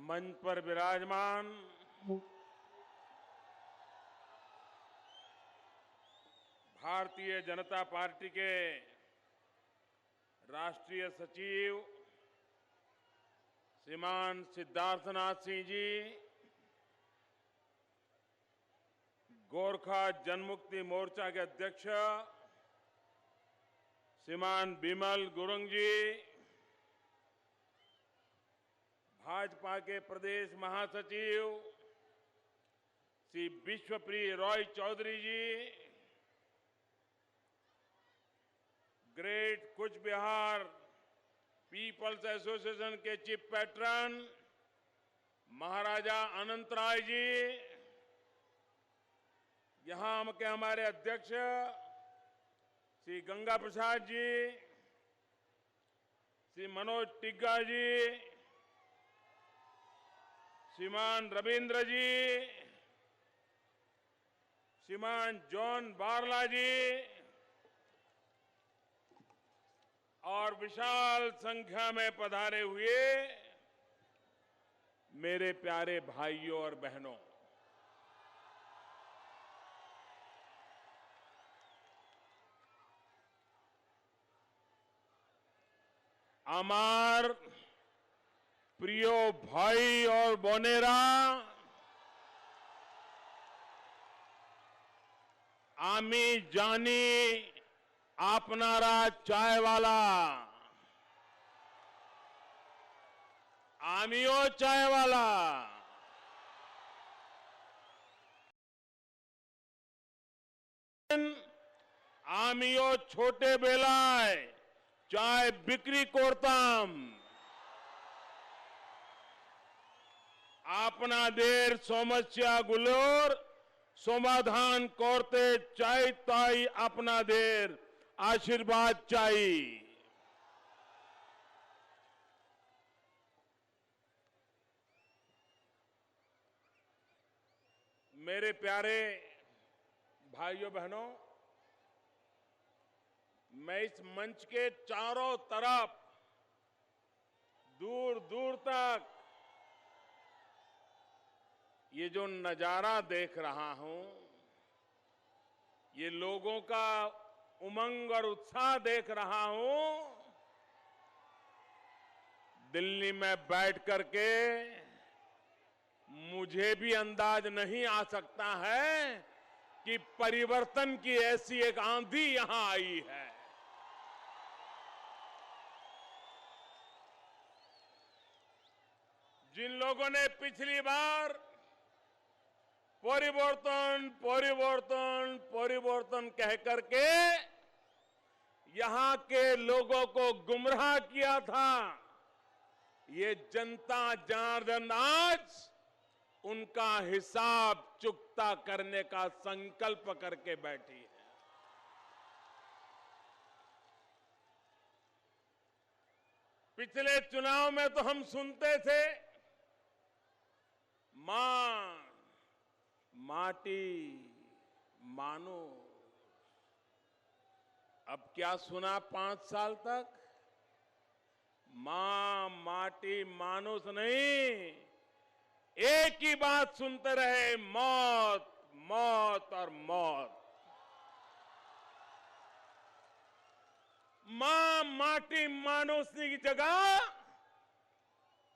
मंच पर विराजमान भारतीय जनता पार्टी के राष्ट्रीय सचिव श्रीमान सिद्धार्थनाथ सिंह जी, गोरखा जनमुक्ति मोर्चा के अध्यक्ष श्रीमान बिमल गुरुंग जी, भाजपा के प्रदेश महासचिव श्री विश्वप्रिय रॉय चौधरी जी, ग्रेट कुछ बिहार पीपल्स एसोसिएशन के चीफ पैट्रन महाराजा अनंत राय जी, यहां के हमारे अध्यक्ष श्री गंगा प्रसाद जी, श्री मनोज टिग्गा जी, श्रीमान रविंद्र जी, श्रीमान जॉन बारला जी और विशाल संख्या में पधारे हुए मेरे प्यारे भाइयों और बहनों, আমার প্রিয় ভাই और বোনেরা, আমি জানি আপনারা চায়ওয়ালা, আমিও চায়ওয়ালা। আমিও ছোটবেলায় চায় বিক্রি করতাম। আপনাদের সমস্যাগুলোর সমাধান করতে চাই, তাই আপনাদের आशीर्वाद चाहिए। मेरे प्यारे भाइयों बहनों, मैं इस मंच के चारों तरफ दूर दूर तक ये जो नजारा देख रहा हूं, ये लोगों का उमंग और उत्साह देख रहा हूं, दिल्ली में बैठ करके मुझे भी अंदाज नहीं आ सकता है कि परिवर्तन की ऐसी एक आंधी यहां आई है। जिन लोगों ने पिछली बार परिवर्तन परिवर्तन परिवर्तन कह करके यहां के लोगों को गुमराह किया था, ये जनता जनार्दन आज उनका हिसाब चुकता करने का संकल्प करके बैठी है। पिछले चुनाव में तो हम सुनते थे, मां माटी मानो। अब क्या सुना 5 साल तक? मां माटी मानुस नहीं, एक ही बात सुनते रहे, मौत मौत और मौत। मां माटी मानुस की जगह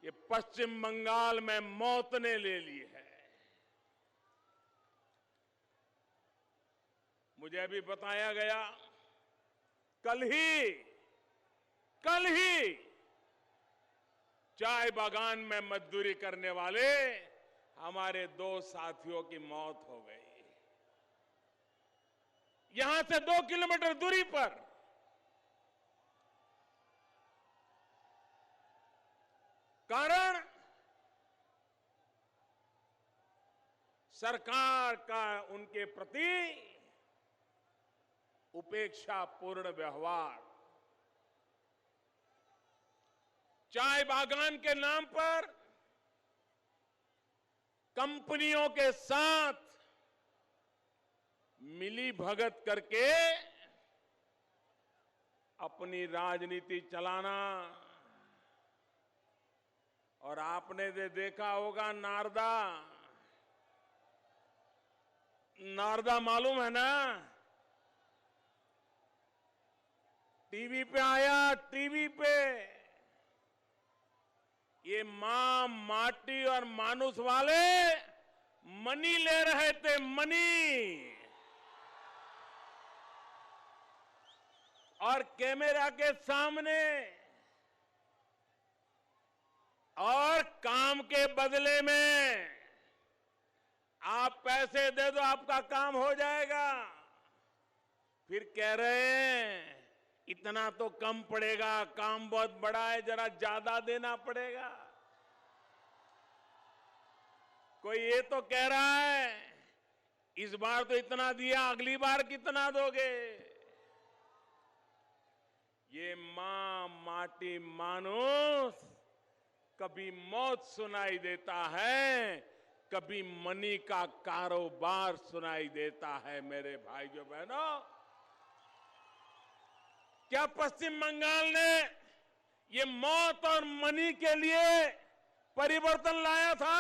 ये पश्चिम बंगाल में मौत ने ले ली है। मुझे अभी बताया गया, कल ही चाय बागान में मजदूरी करने वाले हमारे 2 साथियों की मौत हो गई। यहां से 2 किलोमीटर दूरी पर कारण सरकार का उनके प्रति उपेक्षापूर्ण व्यवहार। चाय बागान के नाम पर कंपनियों के साथ मिली भगत करके अपनी राजनीति चलाना और आपने देखा होगा नारदा, नारदा मालूम है ना? टीवी पे आया, टीवी पे ये मां माटी और मानुष वाले मनी ले रहे थे, मनी। और कैमरा के सामने और काम के बदले में आप पैसे दे दो, आपका काम हो जाएगा। फिर कह रहे हैं इतना तो कम पड़ेगा, काम बहुत बड़ा है, जरा ज्यादा देना पड़ेगा। कोई ये तो कह रहा है इस बार तो इतना दिया, अगली बार कितना दोगे? ये मां माटी मानुष कभी मौत सुनाई देता है, कभी मनी का कारोबार सुनाई देता है। मेरे भाइयों बहनों, क्या पश्चिम बंगाल ने ये मौत और मनी के लिए परिवर्तन लाया था?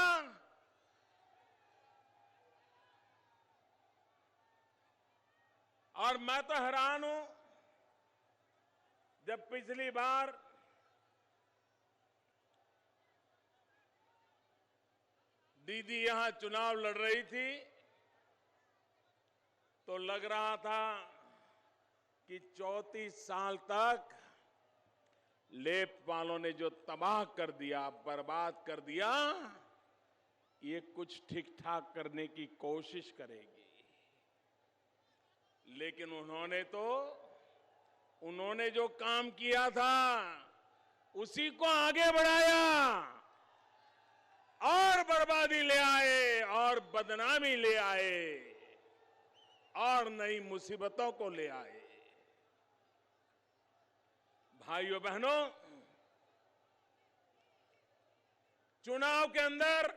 और मैं तो हैरान हूं, जब पिछली बार दीदी यहां चुनाव लड़ रही थी तो लग रहा था कि 34 साल तक लेप वालों ने जो तबाह कर दिया, बर्बाद कर दिया, ये कुछ ठीक ठाक करने की कोशिश करेगी। लेकिन उन्होंने जो काम किया था उसी को आगे बढ़ाया और बर्बादी ले आए और बदनामी ले आए और नई मुसीबतों को ले आए। भाइयों बहनों, चुनाव के अंदर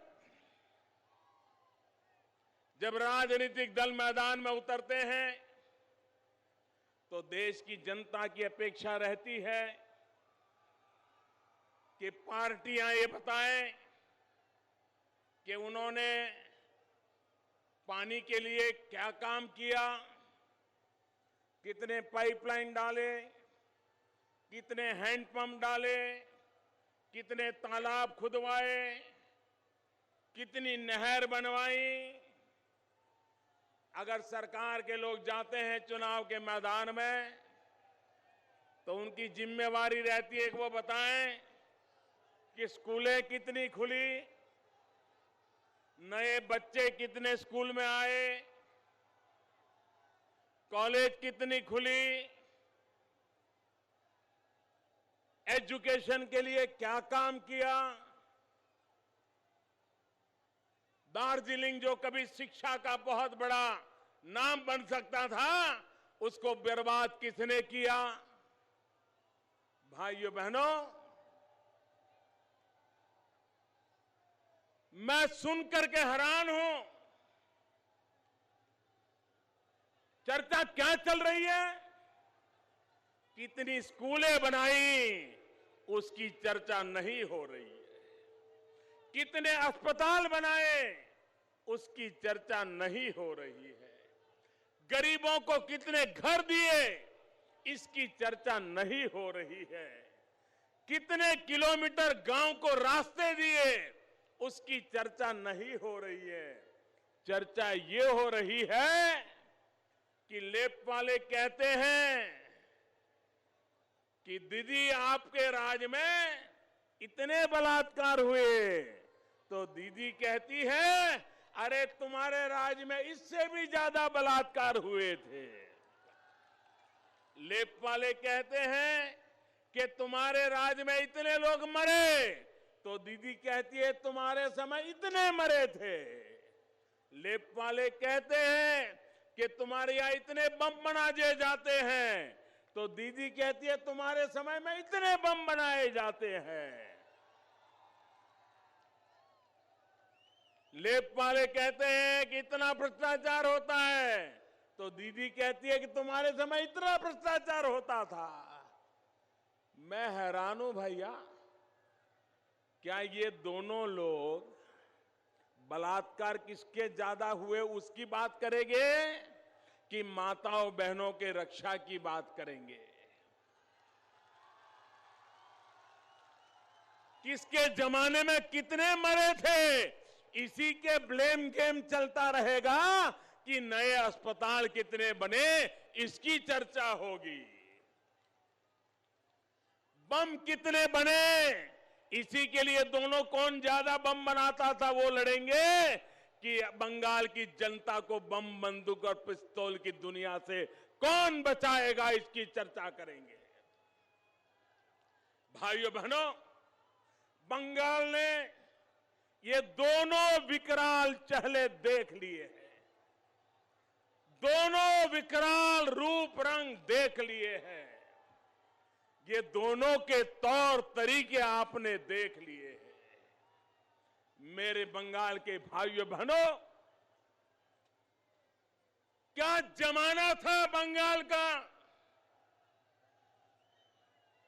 जब राजनीतिक दल मैदान में उतरते हैं तो देश की जनता की अपेक्षा रहती है कि पार्टियां ये बताएं कि उन्होंने पानी के लिए क्या काम किया, कितने पाइपलाइन डाले, कितने हैंडपंप डाले, कितने तालाब खुदवाए, कितनी नहर बनवाई। अगर सरकार के लोग जाते हैं चुनाव के मैदान में तो उनकी जिम्मेवारी रहती है कि वो बताएं कि स्कूलें कितनी खुली, नए बच्चे कितने स्कूल में आए, कॉलेज कितनी खुली, एजुकेशन के लिए क्या काम किया। दार्जिलिंग जो कभी शिक्षा का बहुत बड़ा नाम बन सकता था, उसको बर्बाद किसने किया? भाइयों बहनों, मैं सुनकर के हैरान हूं। चर्चा क्या चल रही है? कितनी स्कूलें बनाई, उसकी चर्चा नहीं हो रही है। कितने अस्पताल बनाए, उसकी चर्चा नहीं हो रही है। गरीबों को कितने घर दिए, इसकी चर्चा नहीं हो रही है। कितने किलोमीटर गांव को रास्ते दिए, उसकी चर्चा नहीं हो रही है। चर्चा ये हो रही है कि लेप वाले कहते हैं कि दीदी आपके राज में इतने बलात्कार हुए, तो दीदी कहती है अरे तुम्हारे राज में इससे भी ज्यादा बलात्कार हुए थे। लेप वाले कहते हैं कि तुम्हारे राज में इतने लोग मरे, तो दीदी कहती है तुम्हारे समय इतने मरे थे। लेप वाले कहते हैं कि तुम्हारे यहां इतने बम बनाए जाते हैं, तो दीदी कहती है तुम्हारे समय में इतने बम बनाए जाते हैं। लेप वाले कहते हैं कि इतना भ्रष्टाचार होता है, तो दीदी कहती है कि तुम्हारे समय इतना भ्रष्टाचार होता था। मैं हैरान हूं भैया, क्या ये दोनों लोग बलात्कार किसके ज्यादा हुए उसकी बात करेंगे कि माताओं बहनों के रक्षा की बात करेंगे? किसके जमाने में कितने मरे थे, इसी के ब्लेम गेम चलता रहेगा कि नए अस्पताल कितने बने, इसकी चर्चा होगी। बम कितने बने, इसी के लिए दोनों कौन ज्यादा बम बनाता था वो लड़ेंगे कि बंगाल की जनता को बम बंदूक और पिस्तौल की दुनिया से कौन बचाएगा, इसकी चर्चा करेंगे। भाइयों बहनों, बंगाल ने ये दोनों विकराल चेहरे देख लिए हैं, दोनों विकराल रूप रंग देख लिए हैं, ये दोनों के तौर तरीके आपने देख लिए हैं। मेरे बंगाल के भाइयों बहनों, क्या जमाना था बंगाल का।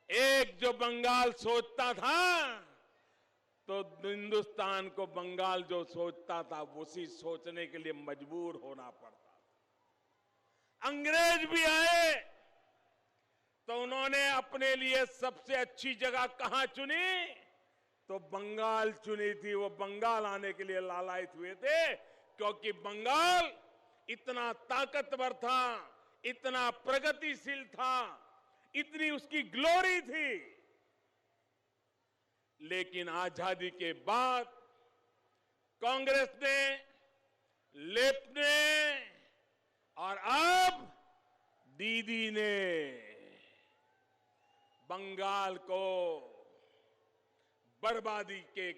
एक जो बंगाल सोचता था तो हिंदुस्तान को बंगाल जो सोचता था उसी सोचने के लिए मजबूर होना पड़ता था। अंग्रेज भी आए तो उन्होंने अपने लिए सबसे अच्छी जगह कहां चुनी, तो बंगाल चुनी थी। वो बंगाल आने के लिए लालायित हुए थे क्योंकि बंगाल इतना ताकतवर था, इतना प्रगतिशील था, इतनी उसकी ग्लोरी थी। लेकिन आजादी के बाद कांग्रेस ने, लेफ्ट ने और अब दीदी ने बंगाल को बर्बादी के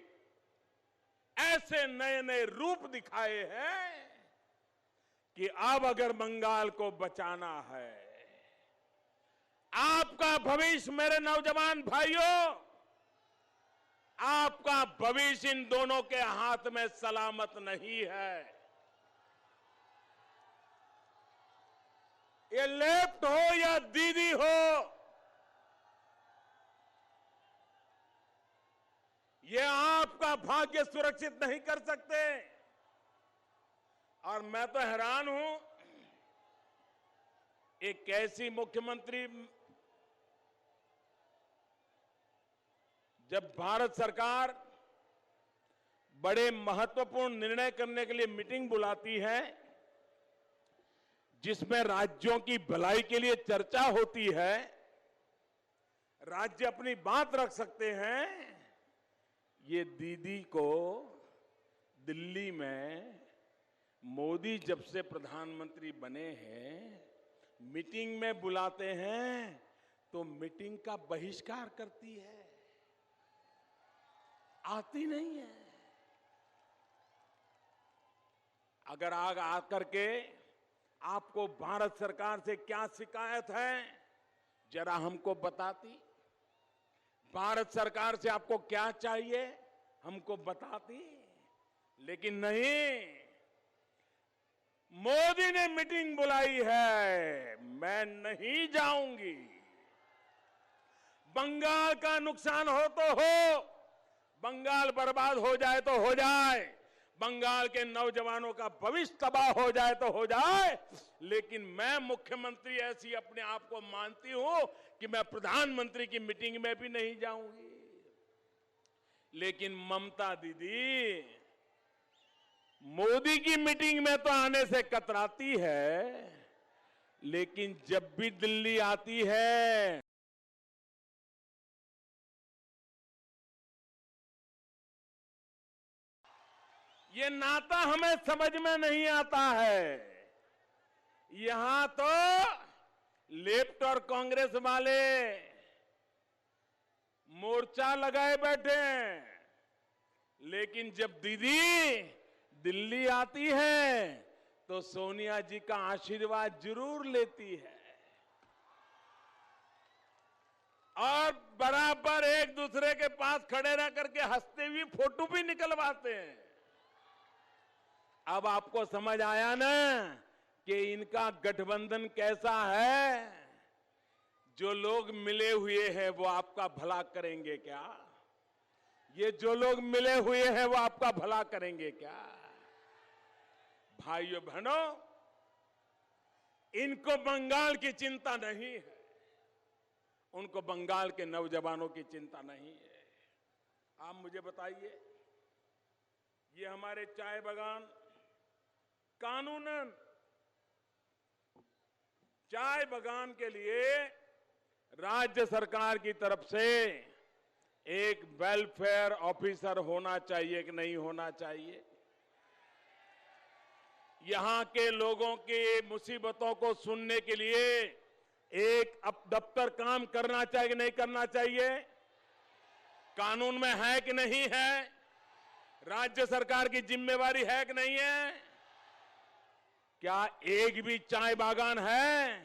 ऐसे नए नए रूप दिखाए हैं कि अब अगर बंगाल को बचाना है, आपका भविष्य मेरे नौजवान भाइयों, आपका भविष्य इन दोनों के हाथ में सलामत नहीं है। ये लेफ्ट हो या दीदी हो, ये आपका भाग्य सुरक्षित नहीं कर सकते। और मैं तो हैरान हूं, एक ऐसी मुख्यमंत्री, जब भारत सरकार बड़े महत्वपूर्ण निर्णय करने के लिए मीटिंग बुलाती है जिसमें राज्यों की भलाई के लिए चर्चा होती है, राज्य अपनी बात रख सकते हैं, ये दीदी को दिल्ली में मोदी जब से प्रधानमंत्री बने हैं मीटिंग में बुलाते हैं तो मीटिंग का बहिष्कार करती है, आती नहीं है। अगर आग आकर के आपको भारत सरकार से क्या शिकायत है जरा हमको बताती, भारत सरकार से आपको क्या चाहिए हमको बताती, लेकिन नहीं, मोदी ने मीटिंग बुलाई है, मैं नहीं जाऊंगी। बंगाल का नुकसान हो तो हो, बंगाल बर्बाद हो जाए तो हो जाए, बंगाल के नौजवानों का भविष्य तबाह हो जाए तो हो जाए, लेकिन मैं मुख्यमंत्री ऐसी अपने आप को मानती हूं कि मैं प्रधानमंत्री की मीटिंग में भी नहीं जाऊंगी। लेकिन ममता दीदी मोदी की मीटिंग में तो आने से कतराती है, लेकिन जब भी दिल्ली आती है ये नाता हमें समझ में नहीं आता है। यहां तो लेफ्ट और कांग्रेस वाले मोर्चा लगाए बैठे हैं, लेकिन जब दीदी दिल्ली आती है तो सोनिया जी का आशीर्वाद जरूर लेती है और बराबर एक दूसरे के पास खड़े रह करके हंसते हुए फोटो भी निकलवाते हैं। अब आपको समझ आया ना कि इनका गठबंधन कैसा है। जो लोग मिले हुए हैं वो आपका भला करेंगे क्या? ये जो लोग मिले हुए हैं वो आपका भला करेंगे क्या? भाइयों बहनों, इनको बंगाल की चिंता नहीं है, उनको बंगाल के नौजवानों की चिंता नहीं है। आप मुझे बताइए, ये हमारे चाय बागान कानूनन चाय बागान के लिए राज्य सरकार की तरफ से एक वेलफेयर ऑफिसर होना चाहिए कि नहीं होना चाहिए? यहां के लोगों की मुसीबतों को सुनने के लिए एक दफ्तर काम करना चाहिए कि नहीं करना चाहिए? कानून में है कि नहीं है? राज्य सरकार की जिम्मेवारी है कि नहीं है? क्या एक भी चाय बागान है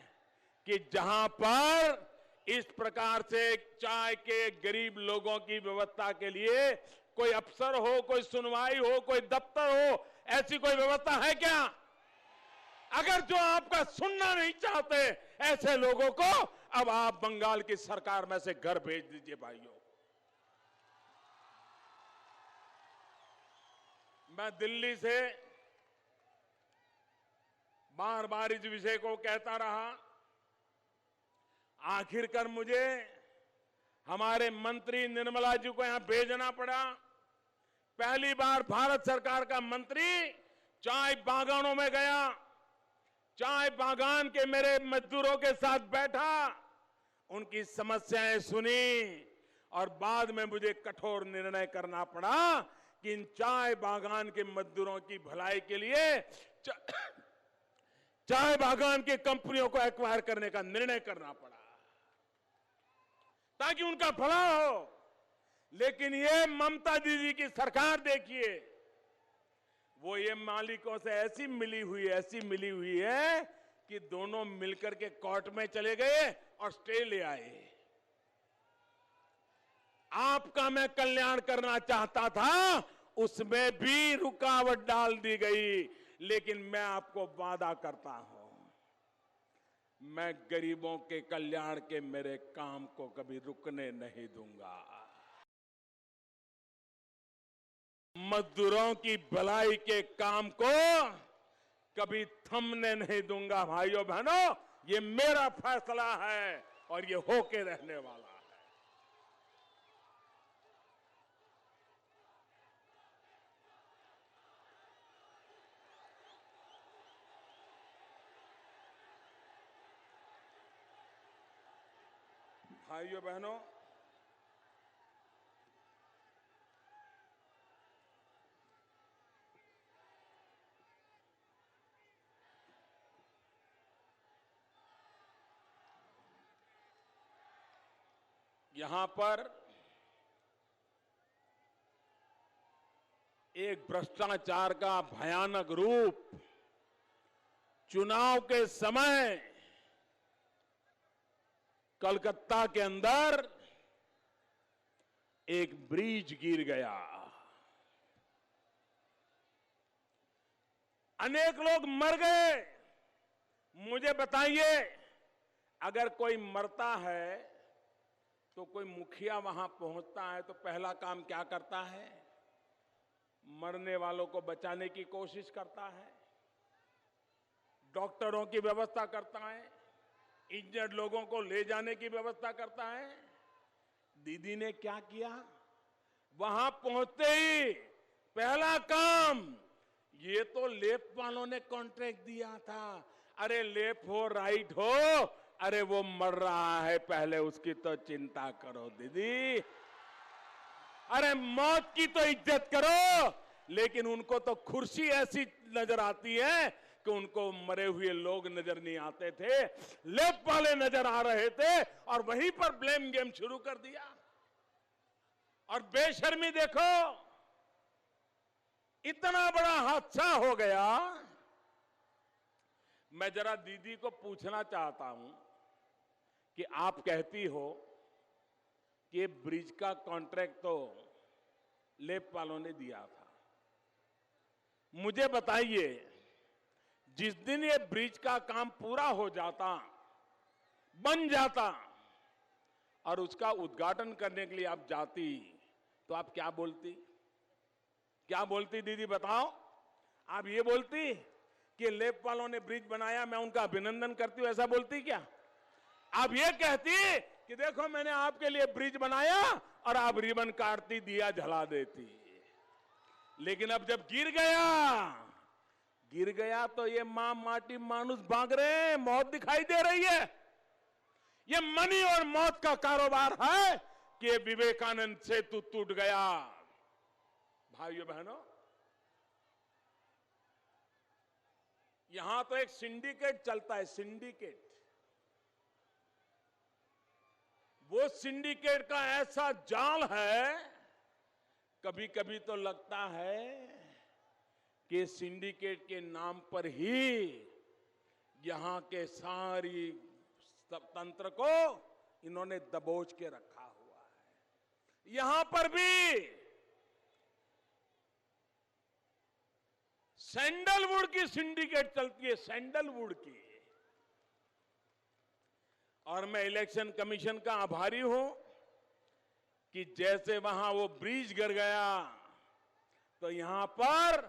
कि जहां पर इस प्रकार से चाय के गरीब लोगों की व्यवस्था के लिए कोई अफसर हो, कोई सुनवाई हो, कोई दफ्तर हो, ऐसी कोई व्यवस्था है क्या? अगर जो आपका सुनना नहीं चाहते ऐसे लोगों को अब आप बंगाल की सरकार में से घर भेज दीजिए। भाइयों, मैं दिल्ली से बार बार इस विषय को कहता रहा, आखिरकार मुझे हमारे मंत्री निर्मला जी को यहां भेजना पड़ा। पहली बार भारत सरकार का मंत्री चाय बागानों में गया, चाय बागान के मेरे मजदूरों के साथ बैठा, उनकी समस्याएं सुनी और बाद में मुझे कठोर निर्णय करना पड़ा कि इन चाय बागान के मजदूरों की भलाई के लिए चाय बागान की कंपनियों को एक्वायर करने का निर्णय करना पड़ा ताकि उनका भला हो। लेकिन ये ममता दीदी की सरकार देखिए, वो ये मालिकों से ऐसी मिली हुई है कि दोनों मिलकर के कोर्ट में चले गए और स्टे ले आए। आपका मैं कल्याण करना चाहता था, उसमें भी रुकावट डाल दी गई। लेकिन मैं आपको वादा करता हूं, मैं गरीबों के कल्याण के मेरे काम को कभी रुकने नहीं दूंगा। मजदूरों की भलाई के काम को कभी थमने नहीं दूंगा। भाइयों बहनों, ये मेरा फैसला है और ये होके रहने वाला है। भाइयों बहनों, यहां पर एक भ्रष्टाचार का भयानक रूप चुनाव के समय कलकत्ता के अंदर एक ब्रिज गिर गया, अनेक लोग मर गए। मुझे बताइए, अगर कोई मरता है तो कोई मुखिया वहां पहुंचता है तो पहला काम क्या करता है? मरने वालों को बचाने की कोशिश करता है, डॉक्टरों की व्यवस्था करता है, इंजर्ड लोगों को ले जाने की व्यवस्था करता है। दीदी ने क्या किया? वहां पहुंचते ही पहला काम, ये तो लेप वालों ने कॉन्ट्रैक्ट दिया था, अरे लेप हो राइट हो, अरे वो मर रहा है, पहले उसकी तो चिंता करो दीदी। अरे मौत की तो इज्जत करो। लेकिन उनको तो कुर्सी ऐसी नजर आती है कि उनको मरे हुए लोग नजर नहीं आते थे, लेप वाले नजर आ रहे थे और वहीं पर ब्लेम गेम शुरू कर दिया। और बेशर्मी देखो, इतना बड़ा हादसा हो गया। मैं जरा दीदी को पूछना चाहता हूं कि आप कहती हो कि ब्रिज का कॉन्ट्रैक्ट तो लेप वालों ने दिया था, मुझे बताइए, जिस दिन ये ब्रिज का काम पूरा हो जाता, बन जाता और उसका उद्घाटन करने के लिए आप जाती, तो आप क्या बोलती दीदी बताओ? आप ये बोलती कि लेप वालों ने ब्रिज बनाया, मैं उनका अभिनंदन करती हूं, ऐसा बोलती क्या? आप ये कहती कि देखो मैंने आपके लिए ब्रिज बनाया और आप रिबन काटती, दिया जला देती। लेकिन अब जब गिर गया तो ये मां माटी मानुस भाग रहे हैं, मौत दिखाई दे रही है। ये मनी और मौत का कारोबार है कि विवेकानंद सेतु टूट गया। भाइयों बहनों, यहां तो एक सिंडिकेट चलता है, सिंडिकेट। वो सिंडिकेट का ऐसा जाल है, कभी कभी तो लगता है कि सिंडिकेट के नाम पर ही यहां के सारी तंत्र को इन्होंने दबोच के रखा हुआ है। यहां पर भी सैंडलवुड की सिंडिकेट चलती है, सैंडलवुड की। और मैं इलेक्शन कमीशन का आभारी हूं कि जैसे वहां वो ब्रिज गिर गया तो यहां पर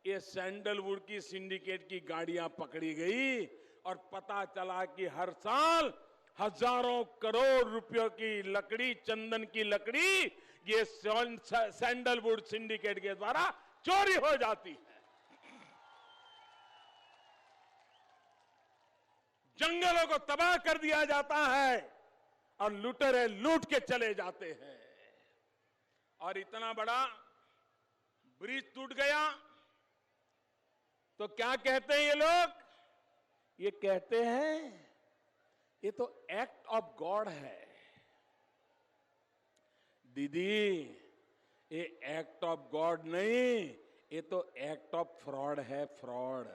ये सैंडलवुड की सिंडिकेट की गाड़ियां पकड़ी गई और पता चला कि हर साल हजारों करोड़ रुपयों की लकड़ी, चंदन की लकड़ी, ये सैंडलवुड सिंडिकेट के द्वारा चोरी हो जाती है। जंगलों को तबाह कर दिया जाता है और लुटेरे लूट के चले जाते हैं। और इतना बड़ा ब्रिज टूट गया तो क्या कहते हैं ये लोग? ये कहते हैं ये तो एक्ट ऑफ गॉड है। दीदी, ये एक्ट ऑफ गॉड नहीं, ये तो एक्ट ऑफ फ्रॉड है, फ्रॉड।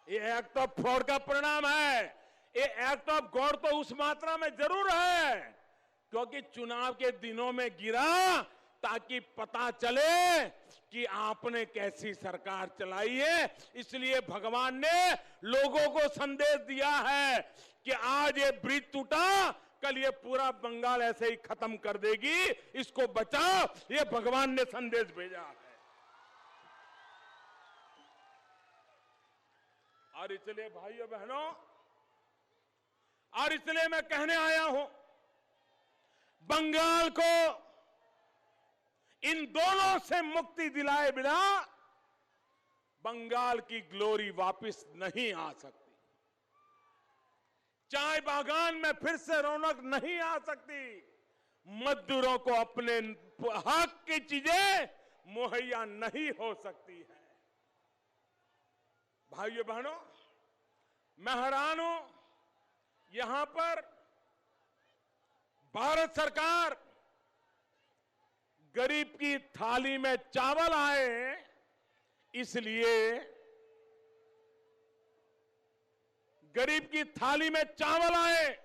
ये एक्ट ऑफ फ्रॉड का परिणाम है। ये एक्ट ऑफ गॉड तो उस मात्रा में जरूर है क्योंकि चुनाव के दिनों में गिरा ताकि पता चले कि आपने कैसी सरकार चलाई है। इसलिए भगवान ने लोगों को संदेश दिया है कि आज ये ब्रिज टूटा, कल ये पूरा बंगाल ऐसे ही खत्म कर देगी, इसको बचाओ। ये भगवान ने संदेश भेजा है। और इसलिए भाइयों बहनों, और इसलिए मैं कहने आया हूं, बंगाल को इन दोनों से मुक्ति दिलाए बिना बंगाल की ग्लोरी वापस नहीं आ सकती। चाय बागान में फिर से रौनक नहीं आ सकती। मजदूरों को अपने हक की चीजें मुहैया नहीं हो सकती है। भाइयों बहनों, मैं हैरान हूं, यहां पर भारत सरकार गरीब की थाली में चावल आए, इसलिए गरीब की थाली में चावल आए,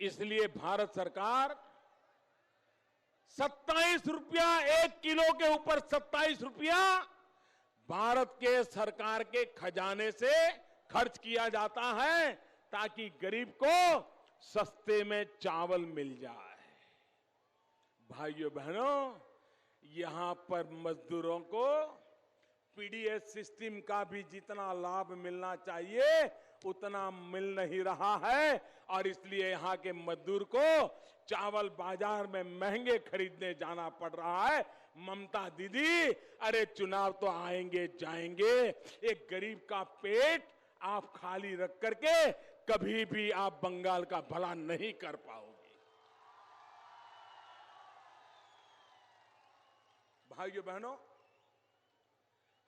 इसलिए भारत सरकार 27 रुपया 1 किलो के ऊपर 27 रुपया भारत के सरकार के खजाने से खर्च किया जाता है ताकि गरीब को सस्ते में चावल मिल जाए। भाइयों बहनों, यहां पर मजदूरों को पीडीएस सिस्टम का भी जितना लाभ मिलना चाहिए उतना मिल नहीं रहा है और इसलिए यहां के मजदूर को चावल बाजार में महंगे खरीदने जाना पड़ रहा है। ममता दीदी, अरे चुनाव तो आएंगे जाएंगे, एक गरीब का पेट आप खाली रख करके कभी भी आप बंगाल का भला नहीं कर पाओगे। भाइयों बहनों,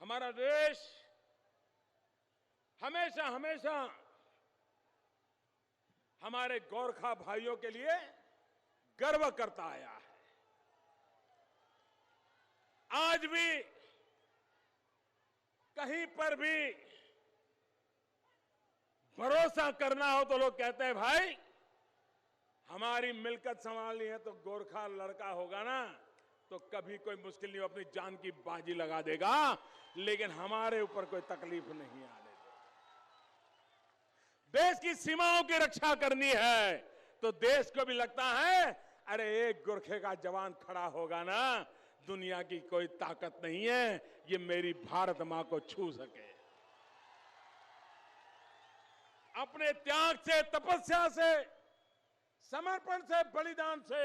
हमारा देश हमेशा हमेशा हमारे गोरखा भाइयों के लिए गर्व करता आया है। आज भी कहीं पर भी भरोसा करना हो तो लोग कहते हैं भाई हमारी मिलकत संभालनी है तो गोरखा लड़का होगा ना तो कभी कोई मुश्किल नहीं, अपनी जान की बाजी लगा देगा, लेकिन हमारे ऊपर कोई तकलीफ नहीं आने देगा। देश की सीमाओं की रक्षा करनी है तो देश को भी लगता है अरे एक गोरखे का जवान खड़ा होगा ना, दुनिया की कोई ताकत नहीं है ये मेरी भारत मां को छू सके। अपने त्याग से, तपस्या से, समर्पण से, बलिदान से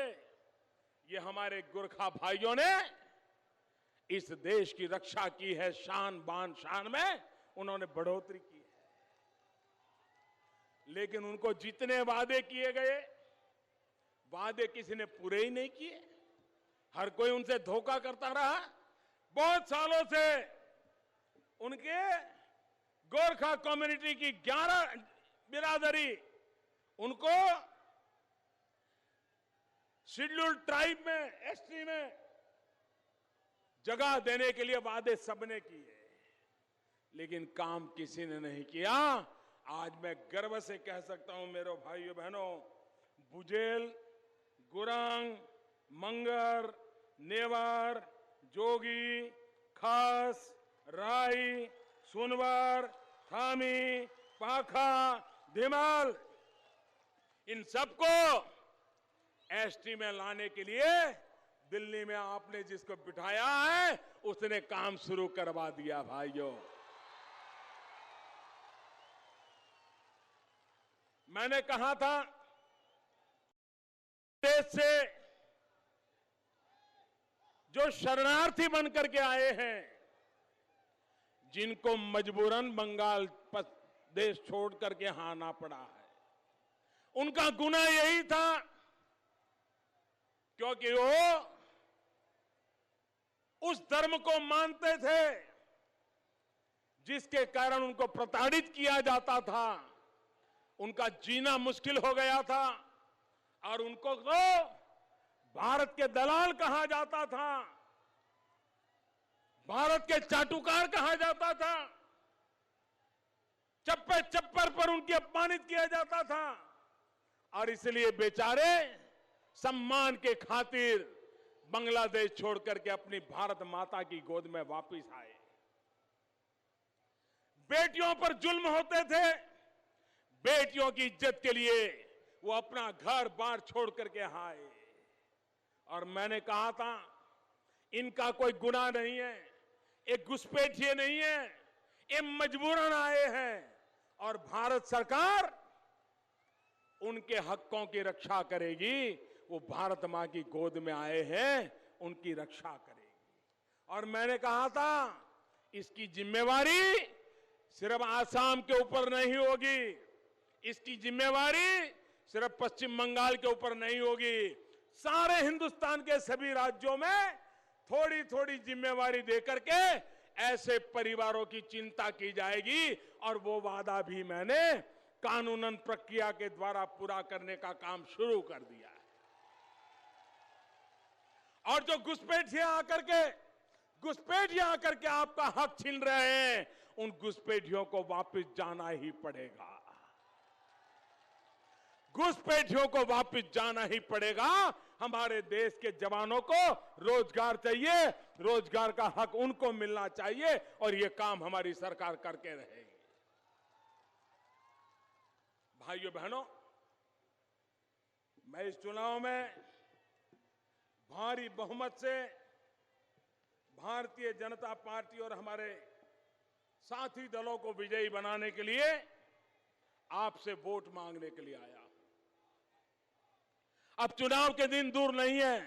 ये हमारे गोरखा भाइयों ने इस देश की रक्षा की है। शान बान शान में उन्होंने बढ़ोतरी की है। लेकिन उनको जितने वादे किए गए, वादे किसी ने पूरे ही नहीं किए। हर कोई उनसे धोखा करता रहा। बहुत सालों से उनके गोरखा कम्युनिटी की 11 बिरादरी उनको शेड्यूल ट्राइब में, एसटी में जगह देने के लिए वादे सबने किए, लेकिन काम किसी ने नहीं किया। आज मैं गर्व से कह सकता हूं मेरे भाइयों बहनों, बुजेल, गुरंग, मंगर, नेवार, जोगी, खास, राई, सुनवार, थामी, पाखा, धीमाल, इन सबको एसटी में लाने के लिए दिल्ली में आपने जिसको बिठाया है उसने काम शुरू करवा दिया। भाइयों, मैंने कहा था देश से जो शरणार्थी बनकर के आए हैं, जिनको मजबूरन बंगाल देश छोड़ करके यहां आना पड़ा है, उनका गुनाह यही था क्योंकि वो उस धर्म को मानते थे जिसके कारण उनको प्रताड़ित किया जाता था, उनका जीना मुश्किल हो गया था और उनको तो भारत के दलाल कहा जाता था, भारत के चाटुकार कहा जाता था, चप्पे चप्पर पर उनकी अपमानित किया जाता था। और इसलिए बेचारे सम्मान के खातिर बांग्लादेश छोड़ करके अपनी भारत माता की गोद में वापस आए। बेटियों पर जुल्म होते थे, बेटियों की इज्जत के लिए वो अपना घर बार छोड़ करके आए। और मैंने कहा था इनका कोई गुनाह नहीं है, एक घुसपैठिए नहीं है, ये मजबूरन आए हैं और भारत सरकार उनके हकों की रक्षा करेगी। वो भारत मां की गोद में आए हैं, उनकी रक्षा करेगी। और मैंने कहा था इसकी जिम्मेवारी सिर्फ आसाम के ऊपर नहीं होगी, इसकी जिम्मेवारी सिर्फ पश्चिम बंगाल के ऊपर नहीं होगी, सारे हिंदुस्तान के सभी राज्यों में थोड़ी थोड़ी जिम्मेवारी देकर के ऐसे परिवारों की चिंता की जाएगी। और वो वादा भी मैंने कानूनन प्रक्रिया के द्वारा पूरा करने का काम शुरू कर दिया है। और जो घुसपैठिया आकर के आपका हक छीन रहे हैं, उन घुसपैठियों को वापस जाना ही पड़ेगा, घुसपैठियों को वापस जाना ही पड़ेगा। हमारे देश के जवानों को रोजगार चाहिए, रोजगार का हक उनको मिलना चाहिए और ये काम हमारी सरकार करके रहेगी। भाइयों बहनों, मैं इस चुनाव में भारी बहुमत से भारतीय जनता पार्टी और हमारे साथी दलों को विजयी बनाने के लिए आपसे वोट मांगने के लिए आया। अब चुनाव के दिन दूर नहीं है,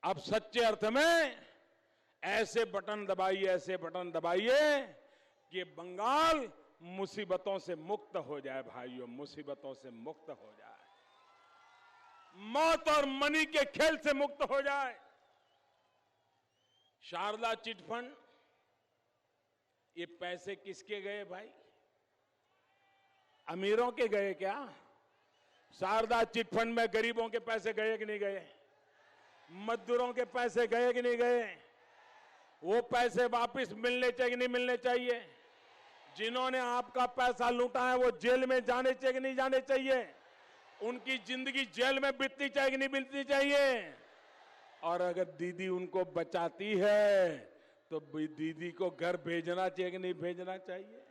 अब सच्चे अर्थ में ऐसे बटन दबाइए कि बंगाल मुसीबतों से मुक्त हो जाए। भाइयों, मुसीबतों से मुक्त हो जाए, मौत और मनी के खेल से मुक्त हो जाए। शारदा चिटफंड, ये पैसे किसके गए भाई? अमीरों के गए क्या? शारदा चिटफंड में गरीबों के पैसे गए कि नहीं गए? मजदूरों के पैसे गए कि नहीं गए? वो पैसे वापस मिलने चाहिए कि नहीं मिलने चाहिए? जिन्होंने आपका पैसा लूटा है वो जेल में जाने चाहिए कि नहीं जाने चाहिए? उनकी जिंदगी जेल में बीतनी चाहिए कि नहीं बीतनी चाहिए? और अगर दीदी उनको बचाती है तो दीदी को घर भेजना चाहिए कि नहीं भेजना चाहिए?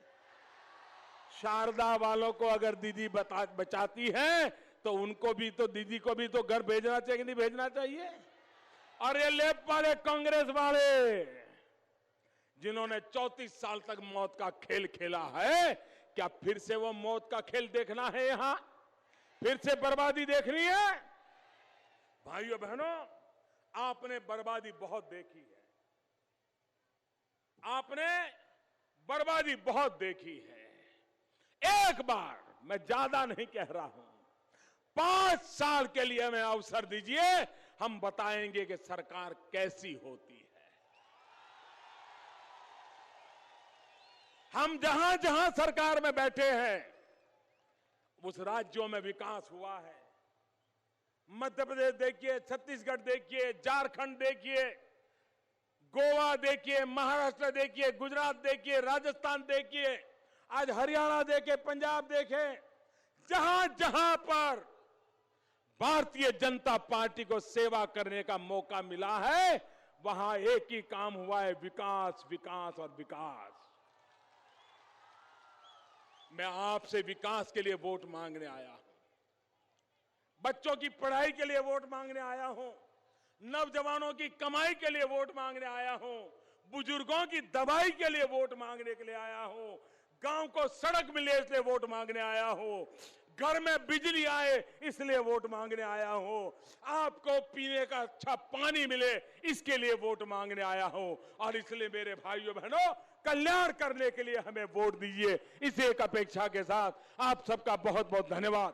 शारदा वालों को अगर दीदी बचाती है तो उनको भी तो, दीदी को भी तो घर भेजना चाहिए कि नहीं भेजना चाहिए? और ये लेप वाले कांग्रेस वाले जिन्होंने 34 साल तक मौत का खेल खेला है, क्या फिर से वो मौत का खेल देखना है? यहां फिर से बर्बादी देखनी है? भाइयों बहनों, आपने बर्बादी बहुत देखी है, आपने बर्बादी बहुत देखी है। एक बार, मैं ज्यादा नहीं कह रहा हूं, 5 साल के लिए हमें अवसर दीजिए, हम बताएंगे कि सरकार कैसी होती है। हम जहां जहां सरकार में बैठे हैं, उस राज्यों में विकास हुआ है। मध्य प्रदेश देखिए, छत्तीसगढ़ देखिए, झारखंड देखिए, गोवा देखिए, महाराष्ट्र देखिए, गुजरात देखिए, राजस्थान देखिए, आज हरियाणा देखे, पंजाब देखे, जहां जहां पर भारतीय जनता पार्टी को सेवा करने का मौका मिला है, वहां एक ही काम हुआ है, विकास, विकास और विकास। मैं आपसे विकास के लिए वोट मांगने आया हूं, बच्चों की पढ़ाई के लिए वोट मांगने आया हूं, नौजवानों की कमाई के लिए वोट मांगने आया हूं, बुजुर्गों की दवाई के लिए वोट मांगने के लिए आया हूं, गांव को सड़क मिले इसलिए वोट मांगने आया हूं, घर में बिजली आए इसलिए वोट मांगने आया हूं, आपको पीने का अच्छा पानी मिले इसके लिए वोट मांगने आया हूं। और इसलिए मेरे भाइयों बहनों, कल्याण करने के लिए हमें वोट दीजिए। इस एक अपेक्षा के साथ आप सबका बहुत बहुत धन्यवाद।